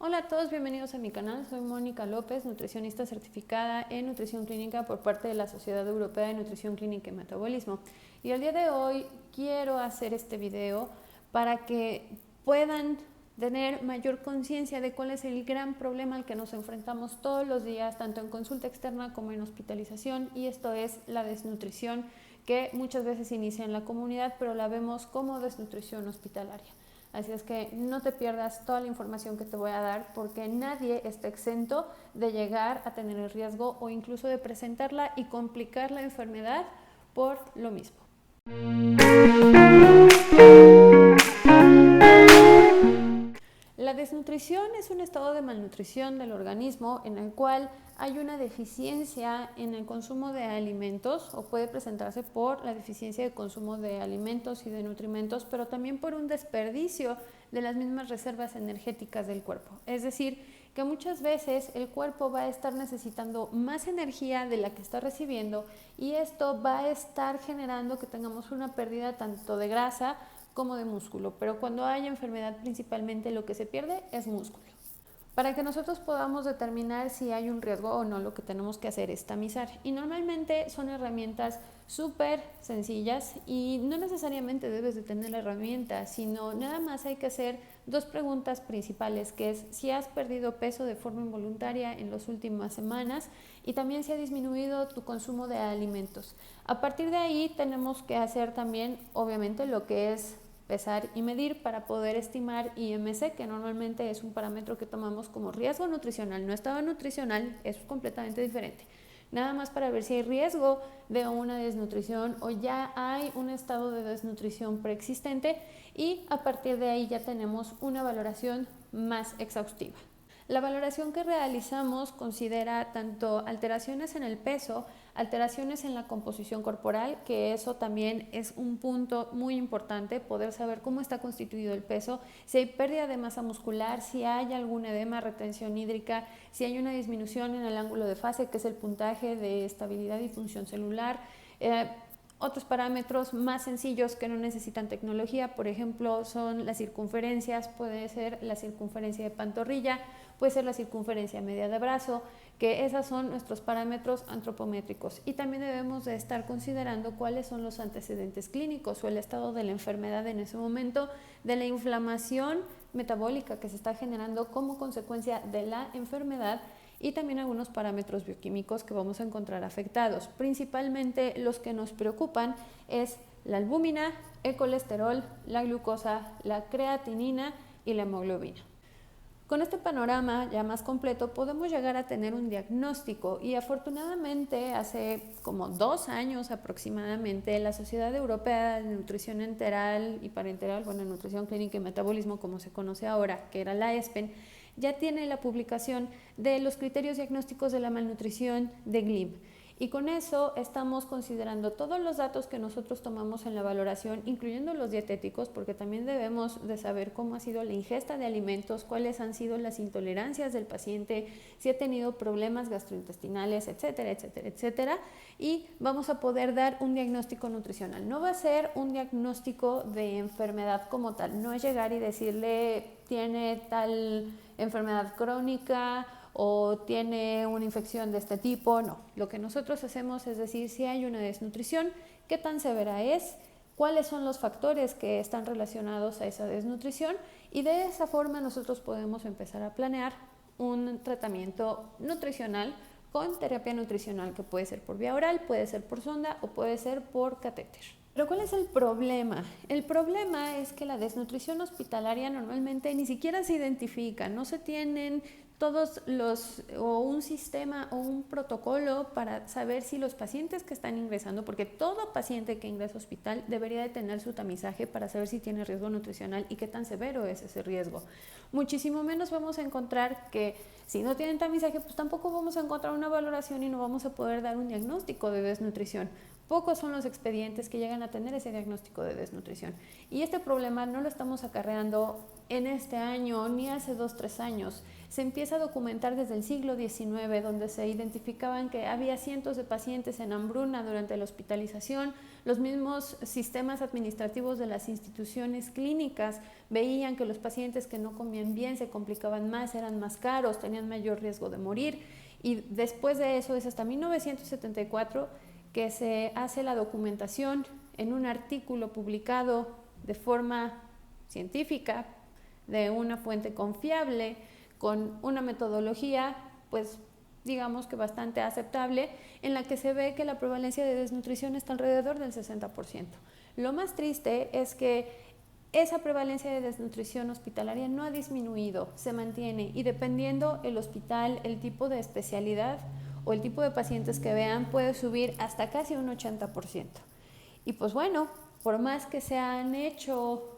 Hola a todos, bienvenidos a mi canal. Soy Mónica López, nutricionista certificada en nutrición clínica por parte de la Sociedad Europea de Nutrición Clínica y Metabolismo. Y el día de hoy quiero hacer este video para que puedan tener mayor conciencia de cuál es el gran problema al que nos enfrentamos todos los días, tanto en consulta externa como en hospitalización, y esto es la desnutrición, que muchas veces inicia en la comunidad, pero la vemos como desnutrición hospitalaria. Así es que no te pierdas toda la información que te voy a dar, porque nadie está exento de llegar a tener el riesgo o incluso de presentarla y complicar la enfermedad por lo mismo. La desnutrición es un estado de malnutrición del organismo en el cual hay una deficiencia en el consumo de alimentos, o puede presentarse por la deficiencia de consumo de alimentos y de nutrimentos, pero también por un desperdicio de las mismas reservas energéticas del cuerpo. Es decir, que muchas veces el cuerpo va a estar necesitando más energía de la que está recibiendo, y esto va a estar generando que tengamos una pérdida tanto de grasa como de músculo, pero cuando hay enfermedad principalmente lo que se pierde es músculo. Para que nosotros podamos determinar si hay un riesgo o no, lo que tenemos que hacer es tamizar, y normalmente son herramientas súper sencillas y no necesariamente debes de tener la herramienta, sino nada más hay que hacer dos preguntas principales, que es si has perdido peso de forma involuntaria en las últimas semanas y también si ha disminuido tu consumo de alimentos. A partir de ahí tenemos que hacer también obviamente lo que es pesar y medir para poder estimar IMC, que normalmente es un parámetro que tomamos como riesgo nutricional. No estado nutricional, es completamente diferente. Nada más para ver si hay riesgo de una desnutrición o ya hay un estado de desnutrición preexistente, y a partir de ahí ya tenemos una valoración más exhaustiva. La valoración que realizamos considera tanto alteraciones en el peso, alteraciones en la composición corporal, que eso también es un punto muy importante, poder saber cómo está constituido el peso, si hay pérdida de masa muscular, si hay algún edema, retención hídrica, si hay una disminución en el ángulo de fase, que es el puntaje de estabilidad y función celular. Otros parámetros más sencillos que no necesitan tecnología, por ejemplo, son las circunferencias. Puede ser la circunferencia de pantorrilla, puede ser la circunferencia media de brazo, que esas son nuestros parámetros antropométricos. Y también debemos de estar considerando cuáles son los antecedentes clínicos o el estado de la enfermedad en ese momento, de la inflamación metabólica que se está generando como consecuencia de la enfermedad, y también algunos parámetros bioquímicos que vamos a encontrar afectados. Principalmente los que nos preocupan es la albúmina, el colesterol, la glucosa, la creatinina y la hemoglobina. Con este panorama ya más completo podemos llegar a tener un diagnóstico, y afortunadamente hace como 2 años aproximadamente la Sociedad Europea de Nutrición Enteral y Parenteral, Nutrición Clínica y Metabolismo como se conoce ahora, que era la ESPEN, ya tiene la publicación de los criterios diagnósticos de la malnutrición de GLIM. Y con eso estamos considerando todos los datos que nosotros tomamos en la valoración, incluyendo los dietéticos, porque también debemos de saber cómo ha sido la ingesta de alimentos, cuáles han sido las intolerancias del paciente, si ha tenido problemas gastrointestinales, etcétera, etcétera, etcétera. Y vamos a poder dar un diagnóstico nutricional. No va a ser un diagnóstico de enfermedad como tal, no es llegar y decirle tiene tal enfermedad crónica o tiene una infección de este tipo. No, lo que nosotros hacemos es decir si hay una desnutrición, qué tan severa es, cuáles son los factores que están relacionados a esa desnutrición, y de esa forma nosotros podemos empezar a planear un tratamiento nutricional con terapia nutricional, que puede ser por vía oral, puede ser por sonda o puede ser por catéter. Pero ¿cuál es el problema? El problema es que la desnutrición hospitalaria normalmente ni siquiera se identifica, no se tienen todos o un sistema o un protocolo para saber si los pacientes que están ingresando, porque todo paciente que ingresa al hospital debería de tener su tamizaje para saber si tiene riesgo nutricional y qué tan severo es ese riesgo. Muchísimo menos vamos a encontrar que si no tienen tamizaje, pues tampoco vamos a encontrar una valoración y no vamos a poder dar un diagnóstico de desnutrición. Pocos son los expedientes que llegan a tener ese diagnóstico de desnutrición. Y este problema no lo estamos acarreando en este año ni hace 2, 3 años. Se empieza a documentar desde el siglo XIX, donde se identificaban que había cientos de pacientes en hambruna durante la hospitalización. Los mismos sistemas administrativos de las instituciones clínicas veían que los pacientes que no comían bien se complicaban más, eran más caros, tenían mayor riesgo de morir. Y después de eso, es hasta 1974 que se hace la documentación en un artículo publicado de forma científica, de una fuente confiable, con una metodología, pues digamos que bastante aceptable, en la que se ve que la prevalencia de desnutrición está alrededor del 60%. Lo más triste es que esa prevalencia de desnutrición hospitalaria no ha disminuido, se mantiene, y dependiendo el hospital, el tipo de especialidad o el tipo de pacientes que vean, puede subir hasta casi un 80%. Y pues bueno, por más que se han hecho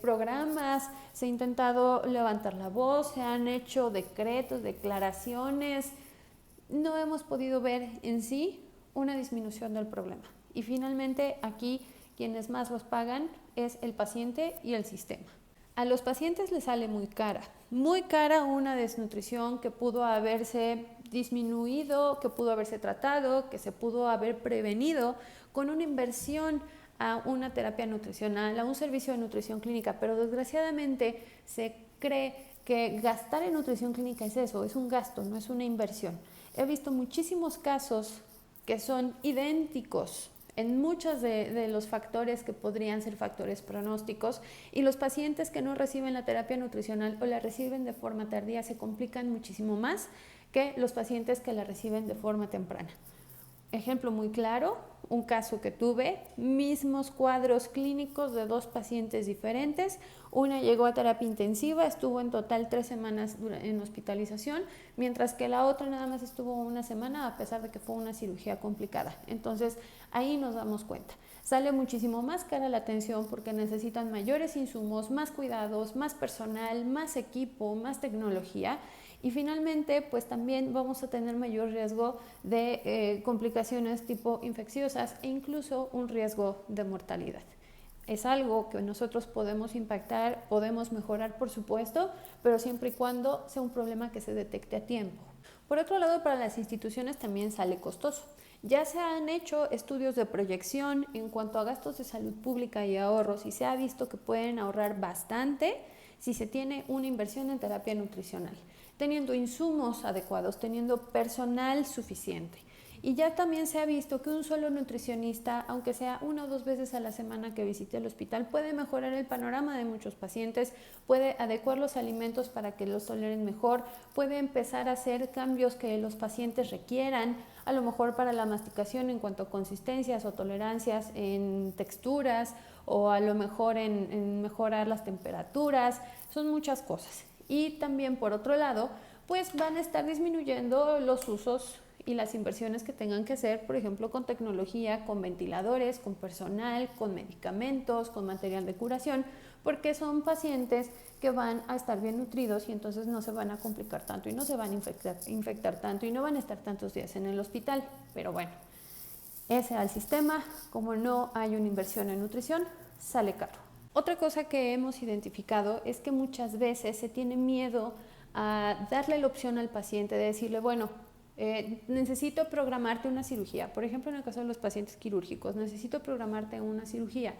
programas, se ha intentado levantar la voz, se han hecho decretos, declaraciones, no hemos podido ver en sí una disminución del problema. Y finalmente aquí quienes más los pagan es el paciente y el sistema. A los pacientes les sale muy cara una desnutrición que pudo haberse disminuido, que pudo haberse tratado, que se pudo haber prevenido con una inversión a una terapia nutricional, a un servicio de nutrición clínica, pero desgraciadamente se cree que gastar en nutrición clínica es eso, es un gasto, no es una inversión. He visto muchísimos casos que son idénticos en muchos de los factores que podrían ser factores pronósticos, y los pacientes que no reciben la terapia nutricional o la reciben de forma tardía se complican muchísimo más que los pacientes que la reciben de forma temprana. Ejemplo muy claro, un caso que tuve, mismos cuadros clínicos de 2 pacientes diferentes. Una llegó a terapia intensiva, estuvo en total 3 semanas en hospitalización, mientras que la otra nada más estuvo 1 semana, a pesar de que fue una cirugía complicada. Entonces ahí nos damos cuenta. Sale muchísimo más cara la atención porque necesitan mayores insumos, más cuidados, más personal, más equipo, más tecnología. Y finalmente, pues también vamos a tener mayor riesgo de complicaciones tipo infecciosas e incluso un riesgo de mortalidad. Es algo que nosotros podemos impactar, podemos mejorar, por supuesto, pero siempre y cuando sea un problema que se detecte a tiempo. Por otro lado, para las instituciones también sale costoso. Ya se han hecho estudios de proyección en cuanto a gastos de salud pública y ahorros, y se ha visto que pueden ahorrar bastante si se tiene una inversión en terapia nutricional, teniendo insumos adecuados, teniendo personal suficiente. Y ya también se ha visto que un solo nutricionista, aunque sea 1 o 2 veces a la semana que visite el hospital, puede mejorar el panorama de muchos pacientes, puede adecuar los alimentos para que los toleren mejor, puede empezar a hacer cambios que los pacientes requieran, a lo mejor para la masticación en cuanto a consistencias o tolerancias en texturas, o a lo mejor en mejorar las temperaturas. Son muchas cosas. Y también, por otro lado, pues van a estar disminuyendo los usos y las inversiones que tengan que hacer, por ejemplo, con tecnología, con ventiladores, con personal, con medicamentos, con material de curación, porque son pacientes que van a estar bien nutridos y entonces no se van a complicar tanto y no se van a infectar tanto y no van a estar tantos días en el hospital. Pero bueno, ese al sistema, como no hay una inversión en nutrición, sale caro. Otra cosa que hemos identificado es que muchas veces se tiene miedo a darle la opción al paciente de decirle, bueno, necesito programarte una cirugía. Por ejemplo, en el caso de los pacientes quirúrgicos, necesito programarte una cirugía.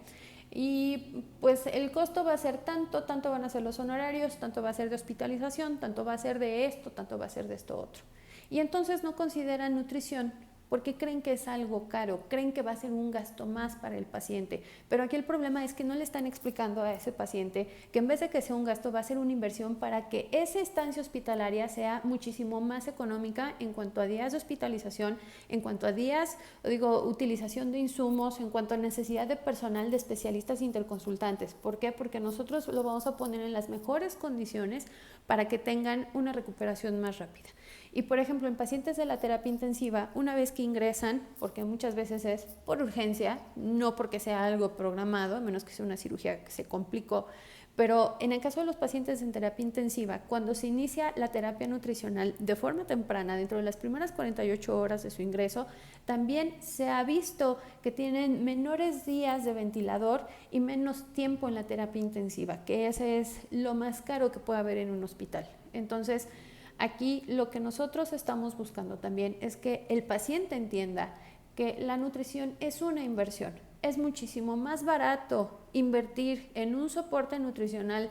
Y pues el costo va a ser tanto van a ser los honorarios, tanto va a ser de hospitalización, tanto va a ser de esto, tanto va a ser de esto otro. Y entonces no consideran nutrición porque creen que es algo caro, creen que va a ser un gasto más para el paciente. Pero aquí el problema es que no le están explicando a ese paciente que en vez de que sea un gasto va a ser una inversión para que esa estancia hospitalaria sea muchísimo más económica en cuanto a días de hospitalización, en cuanto a días, utilización de insumos, en cuanto a necesidad de personal, de especialistas interconsultantes. ¿Por qué? Porque nosotros lo vamos a poner en las mejores condiciones para que tengan una recuperación más rápida. Y por ejemplo, en pacientes de la terapia intensiva, una vez que ingresan, porque muchas veces es por urgencia, no porque sea algo programado, a menos que sea una cirugía que se complicó, Pero en el caso de los pacientes en terapia intensiva, cuando se inicia la terapia nutricional de forma temprana, dentro de las primeras 48 horas de su ingreso, también se ha visto que tienen menores días de ventilador y menos tiempo en la terapia intensiva, que ese es lo más caro que puede haber en un hospital. Entonces, aquí lo que nosotros estamos buscando también es que el paciente entienda que la nutrición es una inversión. Es muchísimo más barato invertir en un soporte nutricional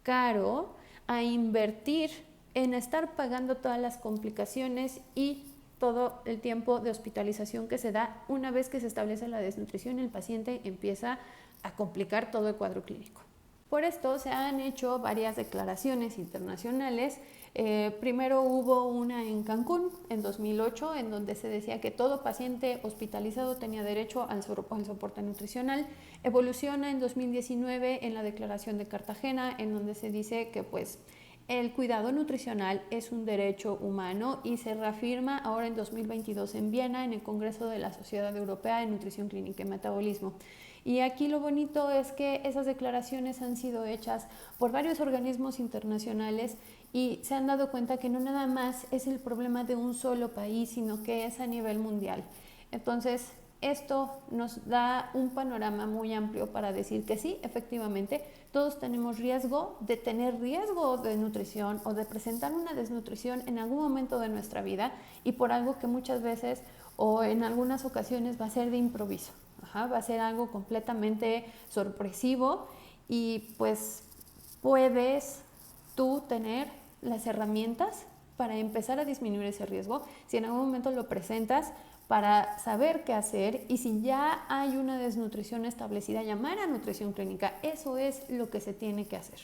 caro a invertir en estar pagando todas las complicaciones y todo el tiempo de hospitalización que se da una vez que se establece la desnutrición. El paciente empieza a complicar todo el cuadro clínico. Por esto se han hecho varias declaraciones internacionales. Primero hubo una en Cancún en 2008, en donde se decía que todo paciente hospitalizado tenía derecho al soporte nutricional. Evoluciona en 2019 en la Declaración de Cartagena, en donde se dice que pues el cuidado nutricional es un derecho humano, y se reafirma ahora en 2022 en Viena, en el Congreso de la Sociedad Europea de Nutrición Clínica y Metabolismo. Y aquí lo bonito es que esas declaraciones han sido hechas por varios organismos internacionales y se han dado cuenta que no nada más es el problema de un solo país, sino que es a nivel mundial. Entonces, esto nos da un panorama muy amplio para decir que sí, efectivamente, todos tenemos riesgo de tener riesgo de nutrición o de presentar una desnutrición en algún momento de nuestra vida, y por algo que muchas veces o en algunas ocasiones va a ser de improviso. Va a ser algo completamente sorpresivo, y pues puedes tú tener las herramientas para empezar a disminuir ese riesgo si en algún momento lo presentas, para saber qué hacer, y si ya hay una desnutrición establecida, llamar a nutrición clínica. Eso es lo que se tiene que hacer.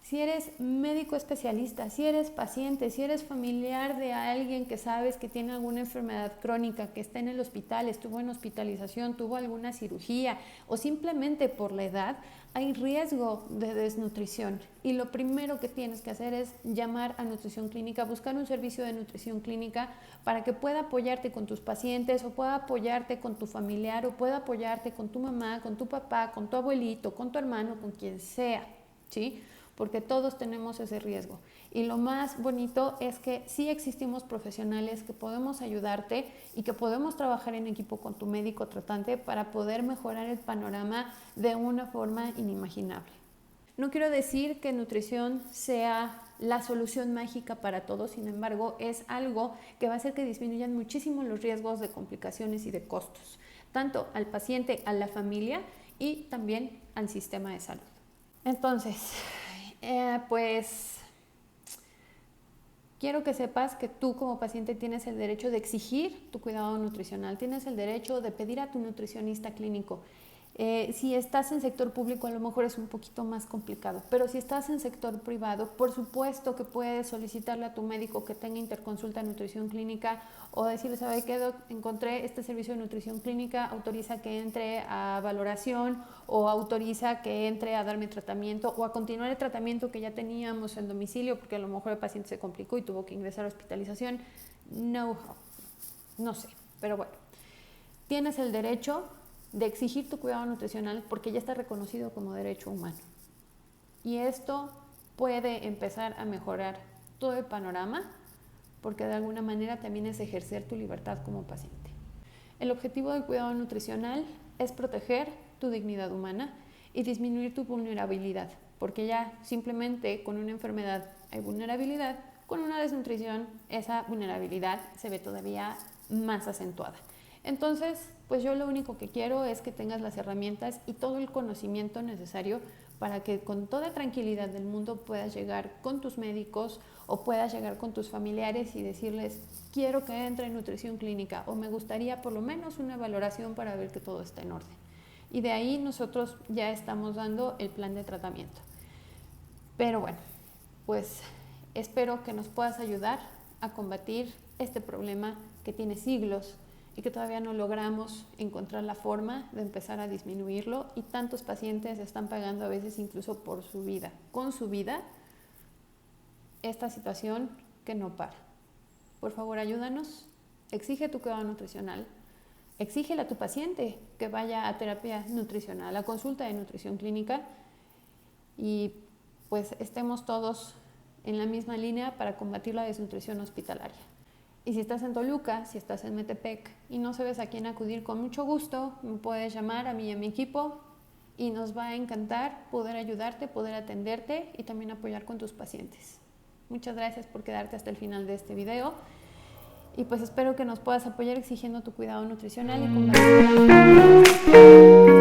Si eres médico especialista, si eres paciente, si eres familiar de alguien que sabes que tiene alguna enfermedad crónica, que está en el hospital, estuvo en hospitalización, tuvo alguna cirugía, o simplemente por la edad, hay riesgo de desnutrición. Y lo primero que tienes que hacer es llamar a nutrición clínica, buscar un servicio de nutrición clínica para que pueda apoyarte con tus pacientes, o pueda apoyarte con tu familiar, o pueda apoyarte con tu mamá, con tu papá, con tu abuelito, con tu hermano, con quien sea, ¿sí? Porque todos tenemos ese riesgo. Y lo más bonito es que sí existimos profesionales que podemos ayudarte y que podemos trabajar en equipo con tu médico tratante para poder mejorar el panorama de una forma inimaginable. No quiero decir que nutrición sea la solución mágica para todo, sin embargo, es algo que va a hacer que disminuyan muchísimo los riesgos de complicaciones y de costos, tanto al paciente, a la familia y también al sistema de salud. Entonces, pues quiero que sepas que tú como paciente tienes el derecho de exigir tu cuidado nutricional, tienes el derecho de pedir a tu nutricionista clínico. Si estás en sector público, a lo mejor es un poquito más complicado, pero si estás en sector privado, por supuesto que puedes solicitarle a tu médico que tenga interconsulta de nutrición clínica, o decirle: ¿sabe qué, doc? Encontré este servicio de nutrición clínica, autoriza que entre a valoración, o autoriza que entre a darme tratamiento, o a continuar el tratamiento que ya teníamos en domicilio, porque a lo mejor el paciente se complicó y tuvo que ingresar a hospitalización. No sé, pero bueno, tienes el derecho de exigir tu cuidado nutricional porque ya está reconocido como derecho humano. Y esto puede empezar a mejorar todo el panorama, porque de alguna manera también es ejercer tu libertad como paciente. El objetivo del cuidado nutricional es proteger tu dignidad humana y disminuir tu vulnerabilidad, porque ya simplemente con una enfermedad hay vulnerabilidad, con una desnutrición esa vulnerabilidad se ve todavía más acentuada. Entonces, pues yo lo único que quiero es que tengas las herramientas y todo el conocimiento necesario para que con toda tranquilidad del mundo puedas llegar con tus médicos o puedas llegar con tus familiares y decirles: quiero que entre en nutrición clínica, o me gustaría por lo menos una valoración para ver que todo está en orden. Y de ahí nosotros ya estamos dando el plan de tratamiento. Pero bueno, pues espero que nos puedas ayudar a combatir este problema que tiene siglos y que todavía no logramos encontrar la forma de empezar a disminuirlo, y tantos pacientes están pagando a veces incluso por su vida, con su vida, esta situación que no para. Por favor, ayúdanos, exige tu cuidado nutricional, exígele a tu paciente que vaya a terapia nutricional, a consulta de nutrición clínica, y pues estemos todos en la misma línea para combatir la desnutrición hospitalaria. Y si estás en Toluca, si estás en Metepec y no sabes a quién acudir, con mucho gusto me puedes llamar a mí y a mi equipo y nos va a encantar poder ayudarte, poder atenderte y también apoyar con tus pacientes. Muchas gracias por quedarte hasta el final de este video y pues espero que nos puedas apoyar exigiendo tu cuidado nutricional y combatir.